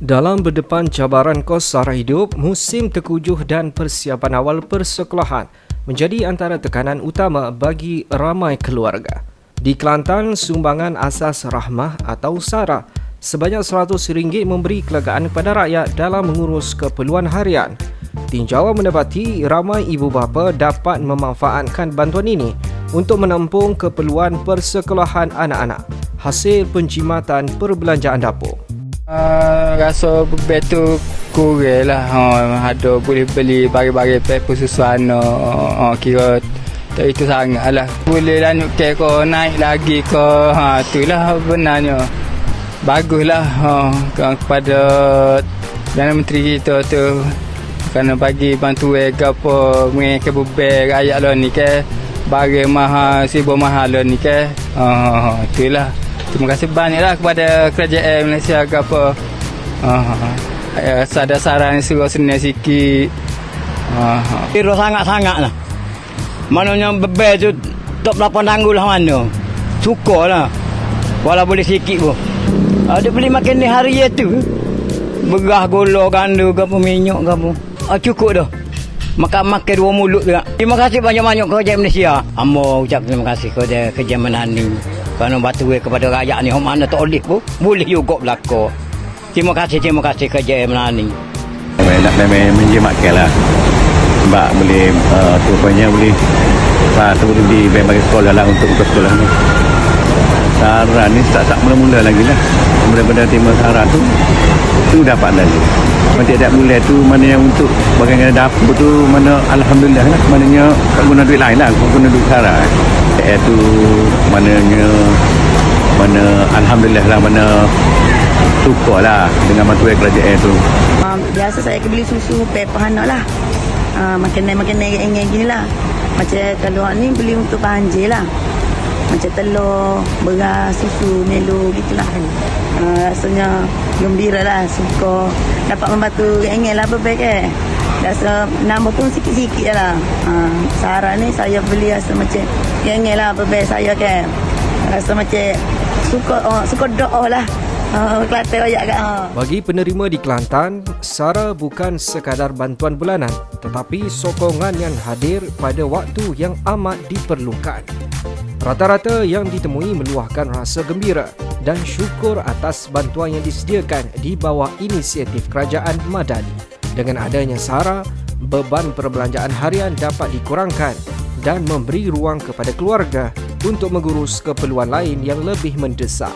Dalam berdepan cabaran kos sara hidup, musim terkujuh dan persiapan awal persekolahan menjadi antara tekanan utama bagi ramai keluarga. Di Kelantan, sumbangan asas rahmah atau SARA sebanyak RM100 memberi kelegaan kepada rakyat dalam mengurus keperluan harian. Tinjauan mendapati ramai ibu bapa dapat memanfaatkan bantuan ini untuk menampung keperluan persekolahan anak-anak hasil penjimatan perbelanjaan dapur. Rasa beban tu kurang lah. Ada boleh beli bagi-bagi paper susuan. Kira tak itu sangat lah. Boleh lanjut ke naik lagi ke. Itulah benarnya. Baguslah kepada Perdana Menteri kita tu. Kerana bagi bantuan ke apa. Mengenai beban rakyat lah ni ke. Bagi mahal, sibuk mahal lah ni ke. Itulah. Terima kasih banyaklah kepada kerajaan Malaysia ke apa. Ada saran suruh senang sikit. Kira sangat-sangat lah. Maknanya beban tu tak berapa tangguh lah mana. Cukup lah. Walau boleh sikit pun. Dia beli makan ni hari tu. Berah, gula, ganda ke apa, minyak ke apa. Cukup dah. Makan dua mulut juga. Terima kasih banyak-banyak kerajaan Malaysia. Amba ucap terima kasih kepada kerajaan Menani. Kerana bantuan kepada rakyat ni, mana tak boleh pun, boleh juga berlaku. Terima kasih kerajaan Menani. Nak menjimatkan lah. Sebab boleh, rupanya boleh sebelum di bagi sekolah lah untuk buka sekolah ni. SARA ni tak mula-mula lagi lah. Benda-benda terima SARA tu dapat lagi. Macam tak boleh tu, mana yang untuk bagian dapur tu, mana Alhamdulillah lah. Maknanya tak guna duit lain lah, guna duit SARA. Itu maknanya, mana Alhamdulillah lah, mana syukur lah dengan bantuan kerajaan tu. Biasa saya beli susu, paper anak lah. Makanan-makanan yang gini lah. Macam kalau ni beli untuk banjir lah. Macam telur, beras, susu, melo gitulah. Rasanya gembira lah, suka dapat membantu ingin lah berbaik rasa nambah pun sikit-sikit lah. SARA ni saya beli rasa macam ingin lah berbaik saya rasa macam suka doa lah. Kelantan royak kat. Bagi penerima di Kelantan, SARA bukan sekadar bantuan bulanan tetapi sokongan yang hadir pada waktu yang amat diperlukan. Rata-rata yang ditemui meluahkan rasa gembira dan syukur atas bantuan yang disediakan di bawah inisiatif Kerajaan Madani. Dengan adanya SARA, beban perbelanjaan harian dapat dikurangkan dan memberi ruang kepada keluarga untuk mengurus keperluan lain yang lebih mendesak.